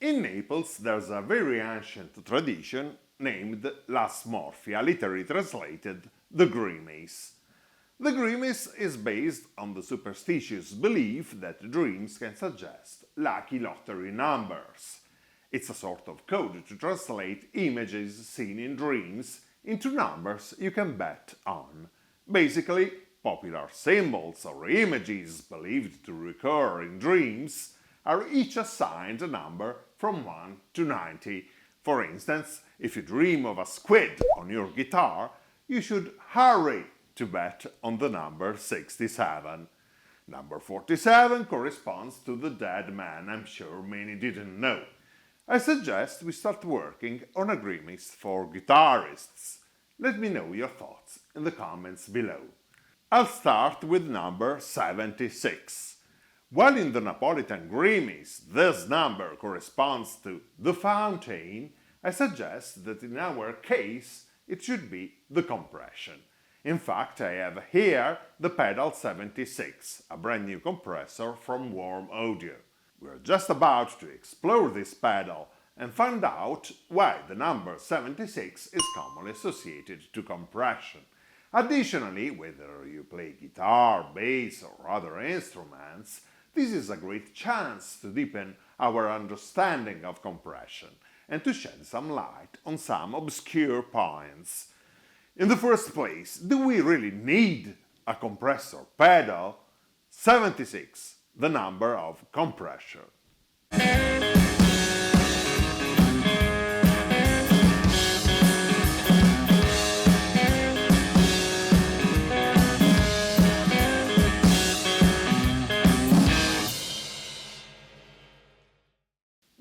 In Naples there's a very ancient tradition named la smorfia, literally translated the grimace. The grimace is based on the superstitious belief that dreams can suggest lucky lottery numbers. It's a sort of code to translate images seen in dreams into numbers you can bet on. Basically, popular symbols or images believed to recur in dreams are each assigned a number from 1 to 90. For instance, if you dream of a squid on your guitar, you should hurry to bet on the number 67. Number 47 corresponds to the dead man, I'm sure many didn't know. I suggest we start working on a grimace for guitarists. Let me know your thoughts in the comments below. I'll start with number 76. While in the Napolitan grimace this number corresponds to the fountain, I suggest that in our case it should be the compression. In fact, I have here the pedal 76, a brand new compressor from Warm Audio. We're just about to explore this pedal and find out why the number 76 is commonly associated to compression. Additionally, whether you play guitar, bass or other instruments, this is a great chance to deepen our understanding of compression and to shed some light on some obscure points. In the first place, do we really need a compressor pedal? 76, the number of compression.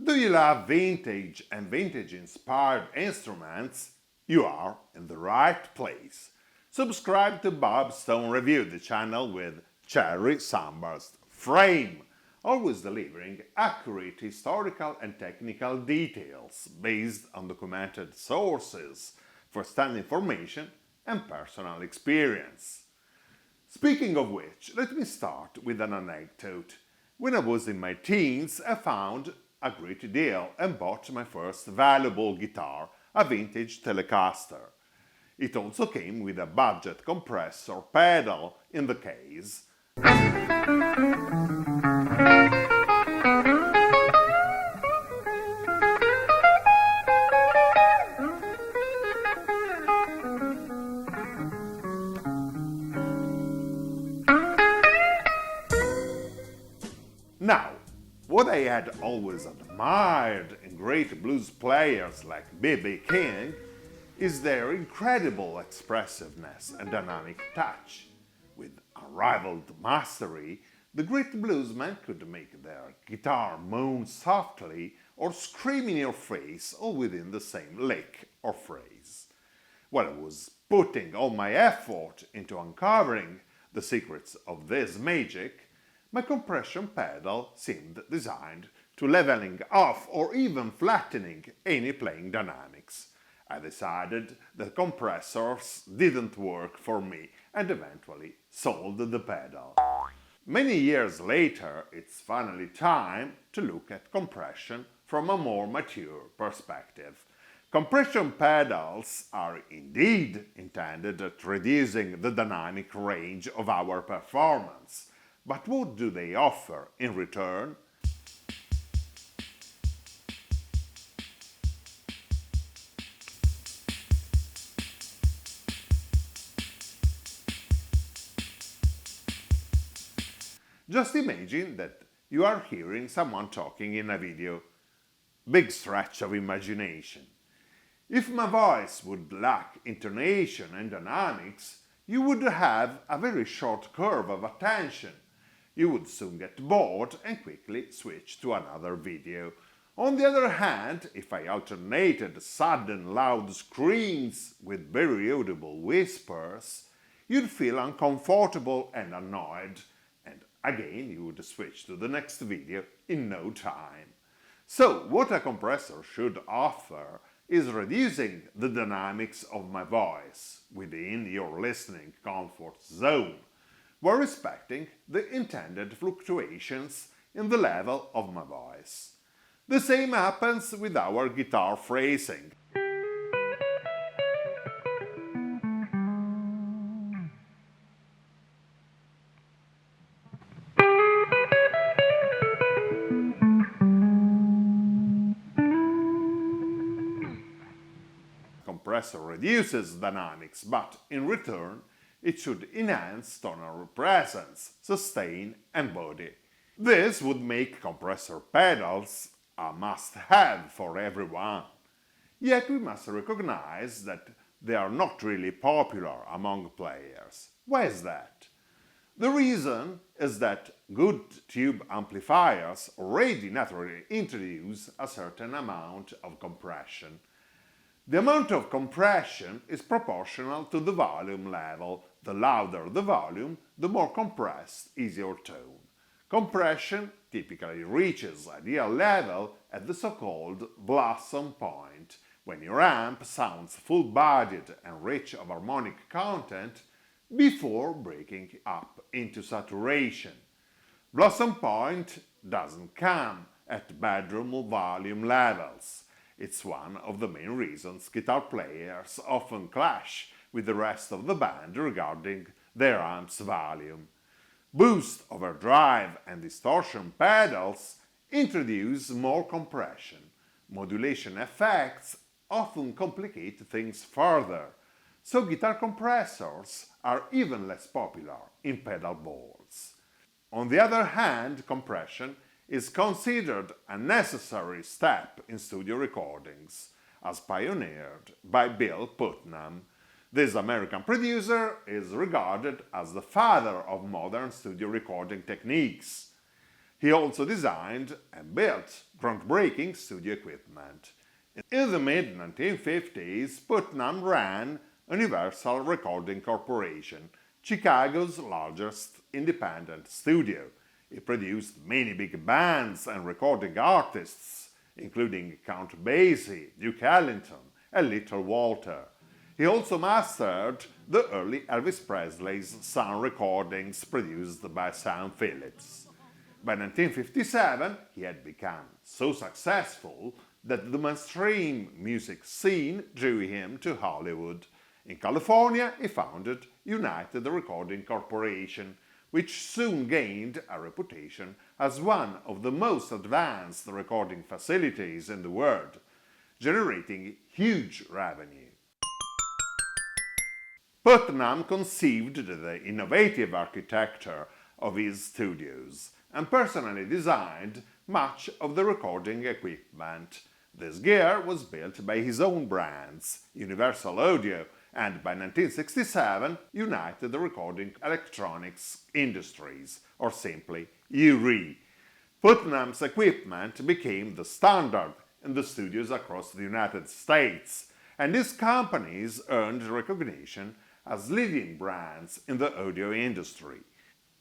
Do you love vintage and vintage-inspired instruments? You are in the right place. Subscribe to Bob's Stone Review, the channel with cherry sunburst frame, always delivering accurate historical and technical details based on documented sources, first-hand information and personal experience. Speaking of which, let me start with an anecdote. When I was in my teens, I found a great deal and bought my first valuable guitar, a vintage Telecaster. It also came with a budget compressor pedal in the case. Now, what I had always admired in great blues players like B.B. King is their incredible expressiveness and dynamic touch. With unrivaled mastery, the great bluesmen could make their guitar moan softly or scream in your face all within the same lick or phrase. While I was putting all my effort into uncovering the secrets of this magic, my compression pedal seemed designed to leveling off or even flattening any playing dynamics. I decided that compressors didn't work for me and eventually sold the pedal. Many years later, it's finally time to look at compression from a more mature perspective. Compression pedals are indeed intended at reducing the dynamic range of our performance. But what do they offer in return? Just imagine that you are hearing someone talking in a video. Big stretch of imagination. If my voice would lack intonation and dynamics, you would have a very short curve of attention. You would soon get bored and quickly switch to another video. On the other hand, if I alternated sudden loud screams with very audible whispers, you'd feel uncomfortable and annoyed, and again you would switch to the next video in no time. So, what a compressor should offer is reducing the dynamics of my voice within your listening comfort zone, while respecting the intended fluctuations in the level of my voice. The same happens with our guitar phrasing. Compressor reduces dynamics, but in return it should enhance tonal presence, sustain and body. This would make compressor pedals a must-have for everyone. Yet we must recognize that they are not really popular among players. Why is that? The reason is that good tube amplifiers already naturally introduce a certain amount of compression. The amount of compression is proportional to the volume level. The louder the volume, the more compressed is your tone. Compression typically reaches ideal level at the so-called blossom point, when your amp sounds full-bodied and rich of harmonic content before breaking up into saturation. Blossom point doesn't come at bedroom volume levels. It's one of the main reasons guitar players often clash with the rest of the band regarding their amp's volume. Boost, overdrive and distortion pedals introduce more compression. Modulation effects often complicate things further, so guitar compressors are even less popular in pedal boards. On the other hand, compression is considered a necessary step in studio recordings, as pioneered by Bill Putnam. This American producer is regarded as the father of modern studio recording techniques. He also designed and built groundbreaking studio equipment. In the mid-1950s, Putnam ran Universal Recording Corporation, Chicago's largest independent studio. He produced many big bands and recording artists, including Count Basie, Duke Ellington, and Little Walter. He also mastered the early Elvis Presley's sound recordings produced by Sam Phillips. By 1957, he had become so successful that the mainstream music scene drew him to Hollywood. In California, he founded United Recording Corporation, which soon gained a reputation as one of the most advanced recording facilities in the world, generating huge revenue. Putnam conceived the innovative architecture of his studios and personally designed much of the recording equipment. This gear was built by his own brands, Universal Audio and by 1967 United Recording Electronics Industries, or simply URE. Putnam's equipment became the standard in the studios across the United States, and these companies earned recognition as leading brands in the audio industry.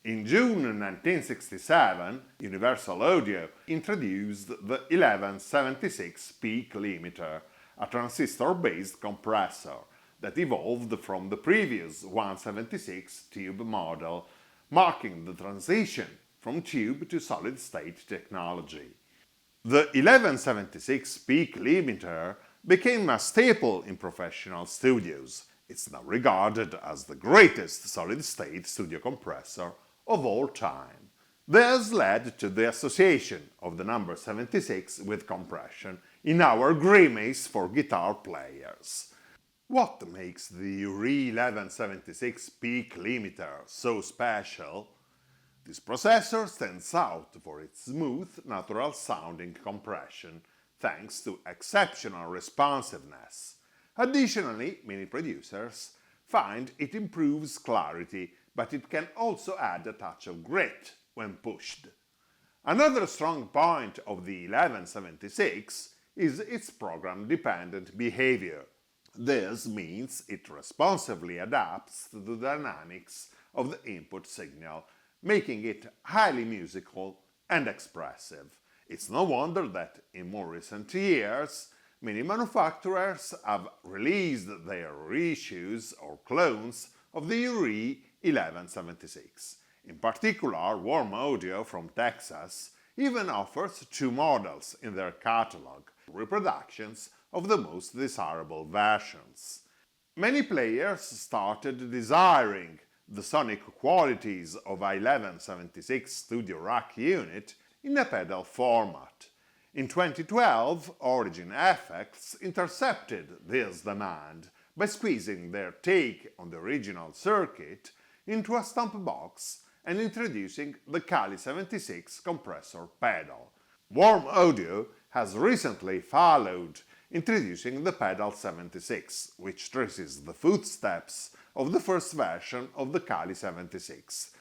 In June 1967, Universal Audio introduced the 1176 peak limiter, a transistor-based compressor that evolved from the previous 176 tube model, marking the transition from tube to solid-state technology. The 1176 peak limiter became a staple in professional studios. It's now regarded as the greatest solid-state studio compressor of all time. This led to the association of the number 76 with compression in our grimace for guitar players. What makes the URE 1176 peak limiter so special? This processor stands out for its smooth, natural-sounding compression, thanks to exceptional responsiveness. Additionally, many producers find it improves clarity, but it can also add a touch of grit when pushed. Another strong point of the 1176 is its program-dependent behavior. This means it responsively adapts to the dynamics of the input signal, making it highly musical and expressive. It's no wonder that in more recent years, many manufacturers have released their reissues or clones of the URE 1176. In particular, Warm Audio from Texas even offers two models in their catalog, reproductions of the most desirable versions. Many players started desiring the sonic qualities of a 1176 Studio Rack unit in a pedal format. In 2012, Origin Effects intercepted this demand by squeezing their take on the original circuit into a stump box and introducing the Kali 76 compressor pedal. Warm Audio has recently followed, introducing the Pedal 76, which traces the footsteps of the first version of the Kali 76.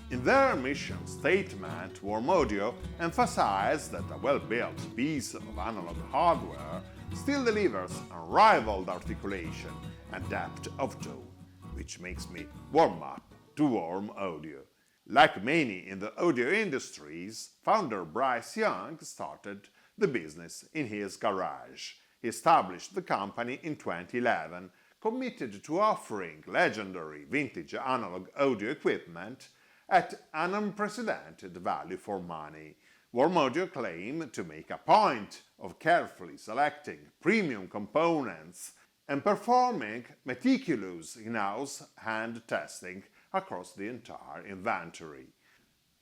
In their mission statement, Warm Audio emphasized that a well-built piece of analog hardware still delivers unrivaled articulation and depth of tone, which makes me warm up to Warm Audio. Like many in the audio industries, founder Bryce Young started the business in his garage. He established the company in 2011, committed to offering legendary vintage analog audio equipment at an unprecedented value for money. Warm Audio claimed to make a point of carefully selecting premium components and performing meticulous in-house hand testing across the entire inventory.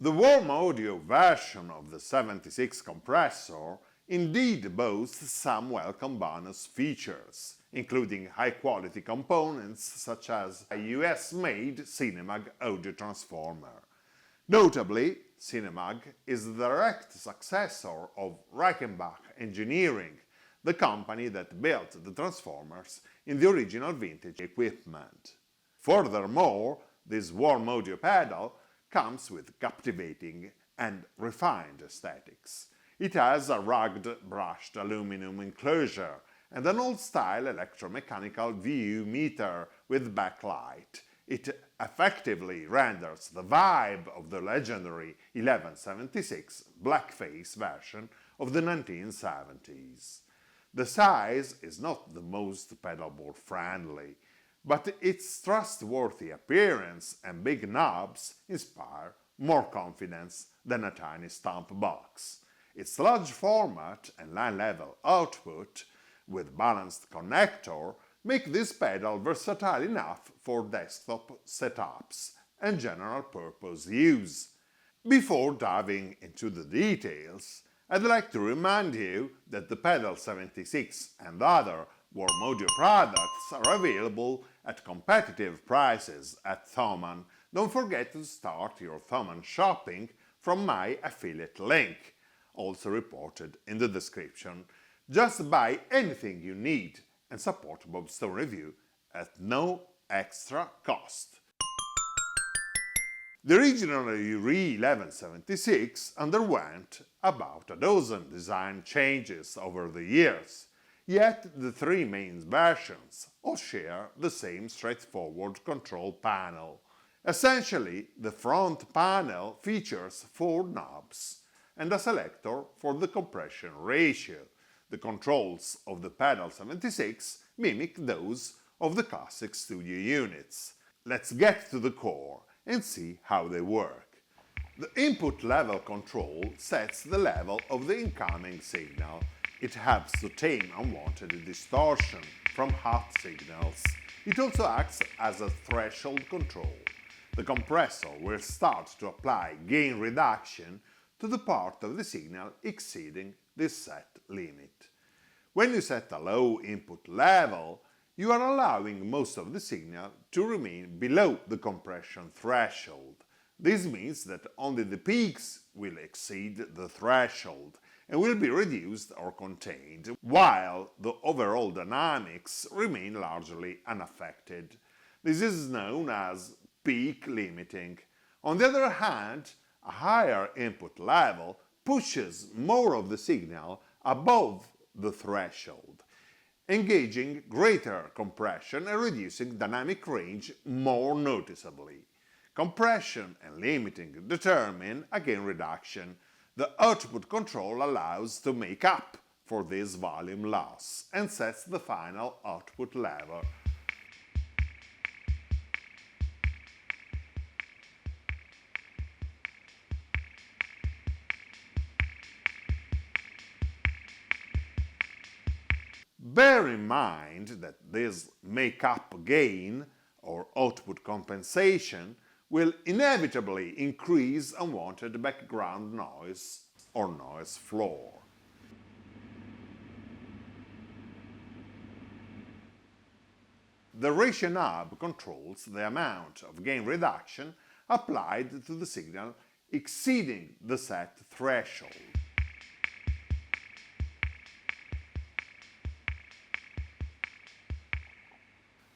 The Warm Audio version of the 76 compressor indeed boasts some welcome bonus features, including high-quality components such as a US-made Cinemag audio transformer. Notably, Cinemag is the direct successor of Reichenbach Engineering, the company that built the transformers in the original vintage equipment. Furthermore, this Warm Audio pedal comes with captivating and refined aesthetics. It has a rugged brushed aluminum enclosure and an old-style electromechanical VU meter with backlight. It effectively renders the vibe of the legendary 1176 blackface version of the 1970s. The size is not the most pedalboard friendly, but its trustworthy appearance and big knobs inspire more confidence than a tiny stump box. Its large format and line-level output with balanced connector make this pedal versatile enough for desktop setups and general-purpose use. Before diving into the details, I'd like to remind you that the Pedal 76 and other Warm Audio products are available at competitive prices at Thomann. Don't forget to start your Thomann shopping from my affiliate link, also reported in the description. Just buy anything you need and support Bob Stone Review at no extra cost. The original Re 1176 underwent about a dozen design changes over the years, yet the three main versions all share the same straightforward control panel. Essentially, the front panel features 4 knobs and a selector for the compression ratio. The controls of the Pedal 76 mimic those of the classic studio units. Let's get to the core and see how they work. The input level control sets the level of the incoming signal. It helps to tame unwanted distortion from hot signals. It also acts as a threshold control. The compressor will start to apply gain reduction to the part of the signal exceeding this set limit. When you set a low input level, you are allowing most of the signal to remain below the compression threshold. This means that only the peaks will exceed the threshold and will be reduced or contained, while the overall dynamics remain largely unaffected. This is known as peak limiting. On the other hand, a higher input level pushes more of the signal above the threshold, engaging greater compression and reducing dynamic range more noticeably. Compression and limiting determine a gain reduction. The output control allows to make up for this volume loss and sets the final output level. Bear in mind that this make-up gain or output compensation will inevitably increase unwanted background noise or noise floor. The ratio knob controls the amount of gain reduction applied to the signal exceeding the set threshold.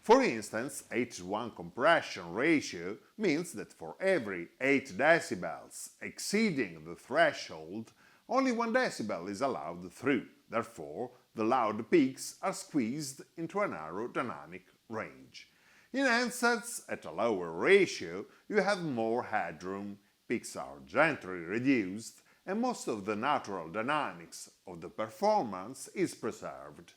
For instance, 8:1 compression ratio means that for every 8 decibels exceeding the threshold, only 1 decibel is allowed through. Therefore, the loud peaks are squeezed into a narrow dynamic range. In handsets at a lower ratio, you have more headroom, peaks are gently reduced, and most of the natural dynamics of the performance is preserved.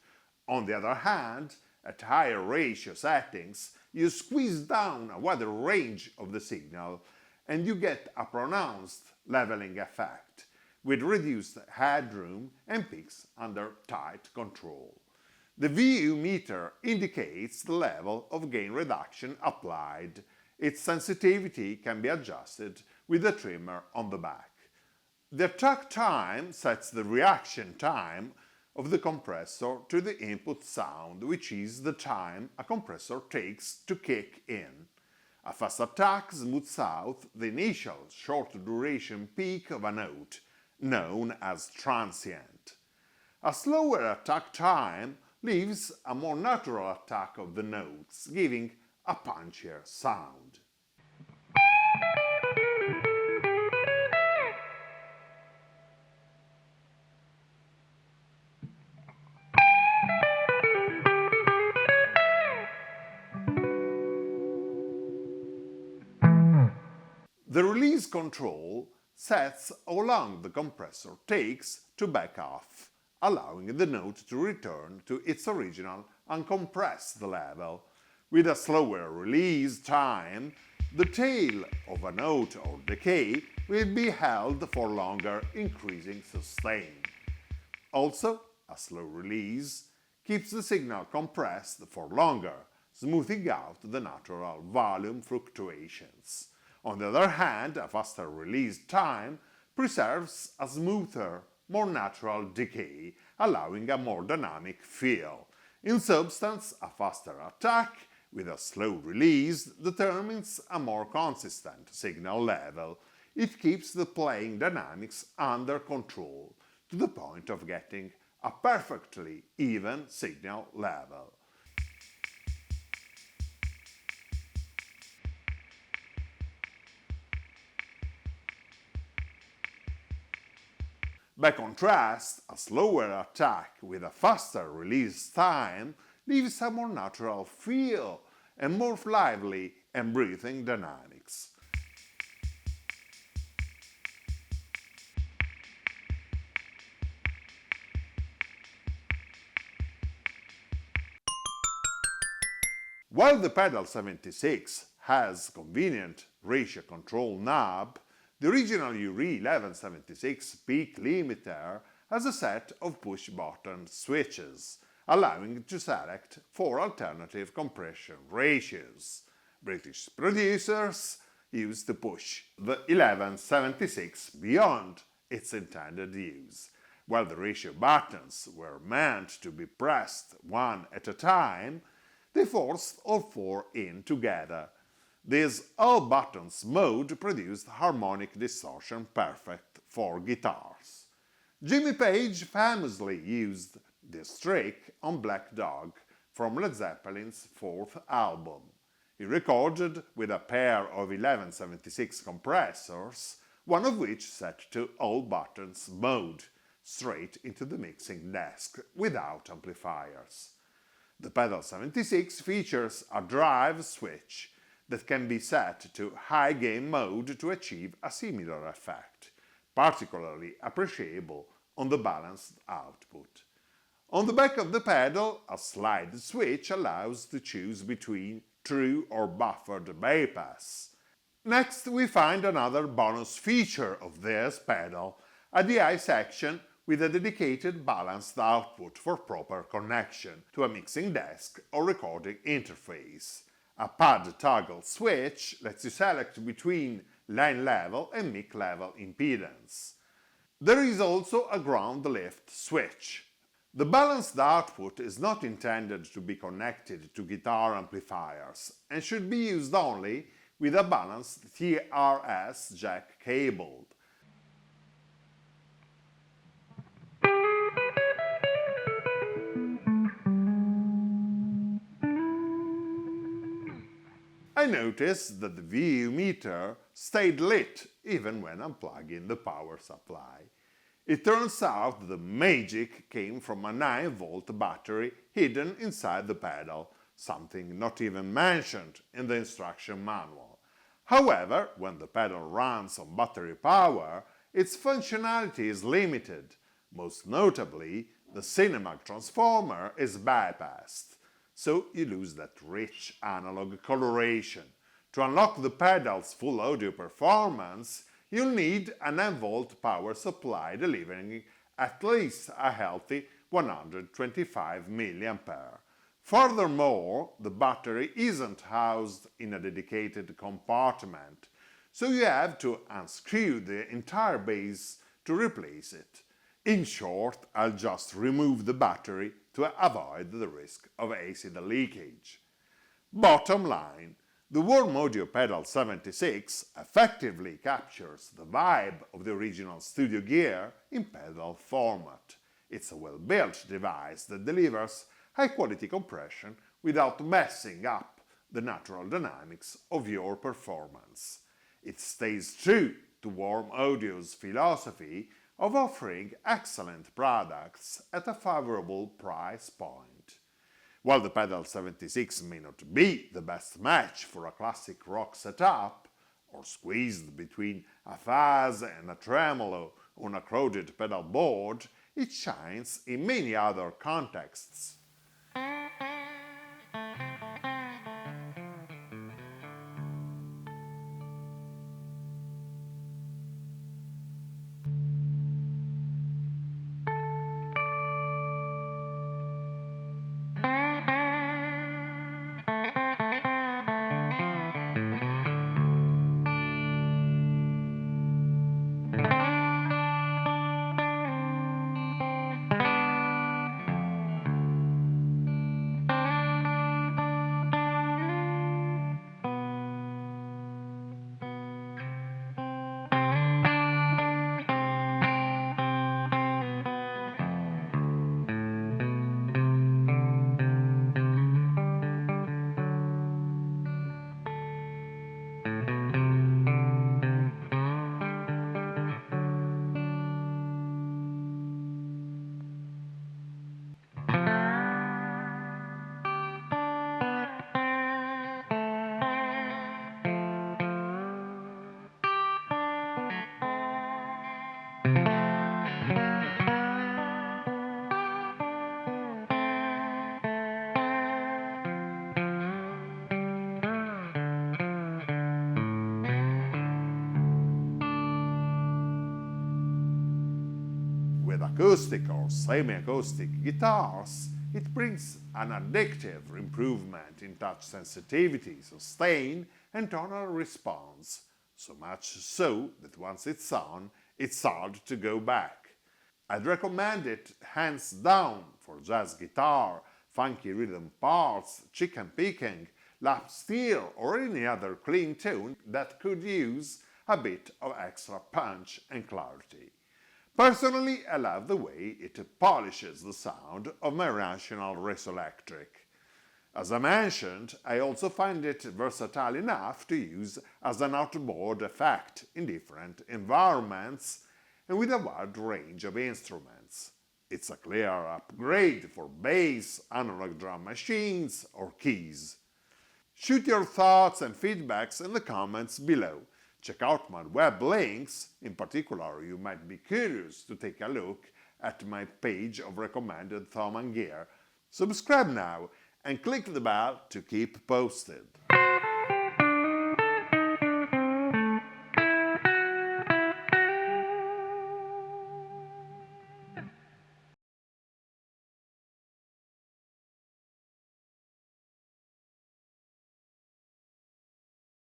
On the other hand, at higher ratio settings, you squeeze down a wider range of the signal and you get a pronounced leveling effect, with reduced headroom and peaks under tight control. The VU meter indicates the level of gain reduction applied. Its sensitivity can be adjusted with a trimmer on the back. The attack time sets the reaction time of the compressor to the input sound, which is the time a compressor takes to kick in. A fast attack smooths out the initial short duration peak of a note, known as transient. A slower attack time leaves a more natural attack of the notes, giving a punchier sound. The release control sets how long the compressor takes to back off, allowing the note to return to its original uncompressed level. With a slower release time, the tail of a note or decay will be held for longer, increasing sustain. Also, a slow release keeps the signal compressed for longer, smoothing out the natural volume fluctuations. On the other hand, a faster release time preserves a smoother, more natural decay, allowing a more dynamic feel. In substance, a faster attack with a slow release determines a more consistent signal level. It keeps the playing dynamics under control, to the point of getting a perfectly even signal level. By contrast, a slower attack with a faster release time leaves a more natural feel and more lively and breathing dynamics. While the pedal 76 has convenient ratio control knob, the original URI 1176 peak limiter has a set of push-button switches, allowing to select 4 alternative compression ratios. British producers used to push the 1176 beyond its intended use. While the ratio buttons were meant to be pressed one at a time, they forced all 4 in together. This all buttons mode produced harmonic distortion perfect for guitars. Jimmy Page famously used this trick on Black Dog from Led Zeppelin's 4th album. He recorded with a pair of 1176 compressors, one of which set to all buttons mode, straight into the mixing desk without amplifiers. The pedal 76 features a drive switch that can be set to high gain mode to achieve a similar effect, particularly appreciable on the balanced output. On the back of the pedal, a slide switch allows to choose between true or buffered bypass. Next, we find another bonus feature of this pedal, a DI section with a dedicated balanced output for proper connection to a mixing desk or recording interface. A pad toggle switch lets you select between line level and mic level impedance. There is also a ground lift switch. The balanced output is not intended to be connected to guitar amplifiers and should be used only with a balanced TRS jack cable. I noticed that the VU meter stayed lit even when unplugging the power supply. It turns out the magic came from a 9-volt battery hidden inside the pedal, something not even mentioned in the instruction manual. However, when the pedal runs on battery power, its functionality is limited. Most notably, the Cinemac transformer is bypassed, so you lose that rich analog coloration. To unlock the pedal's full audio performance, you'll need a 9-volt power supply delivering at least a healthy 125 mA. Furthermore, the battery isn't housed in a dedicated compartment, so you have to unscrew the entire base to replace it. In short, I'll just remove the battery to avoid the risk of acid leakage. Bottom line, the Warm Audio Pedal 76 effectively captures the vibe of the original studio gear in pedal format. It's a well-built device that delivers high-quality compression without messing up the natural dynamics of your performance. It stays true to Warm Audio's philosophy of offering excellent products at a favorable price point. While the Pedal 76 may not be the best match for a classic rock setup, or squeezed between a fuzz and a tremolo on a crowded pedal board, it shines in many other contexts. With acoustic or semi-acoustic guitars, it brings an addictive improvement in touch sensitivity, sustain, and tonal response, so much so that once it's on, it's hard to go back. I'd recommend it hands down for jazz guitar, funky rhythm parts, chicken picking, lap steel, or any other clean tune that could use a bit of extra punch and clarity. Personally, I love the way it polishes the sound of my rational Reissues electric. As I mentioned, I also find it versatile enough to use as an outboard effect in different environments and with a wide range of instruments. It's a clear upgrade for bass, analog drum machines, or keys. Shoot your thoughts and feedbacks in the comments below. Check out my web links. In particular, you might be curious to take a look at my page of recommended Thomann gear. Subscribe now and click the bell to keep posted.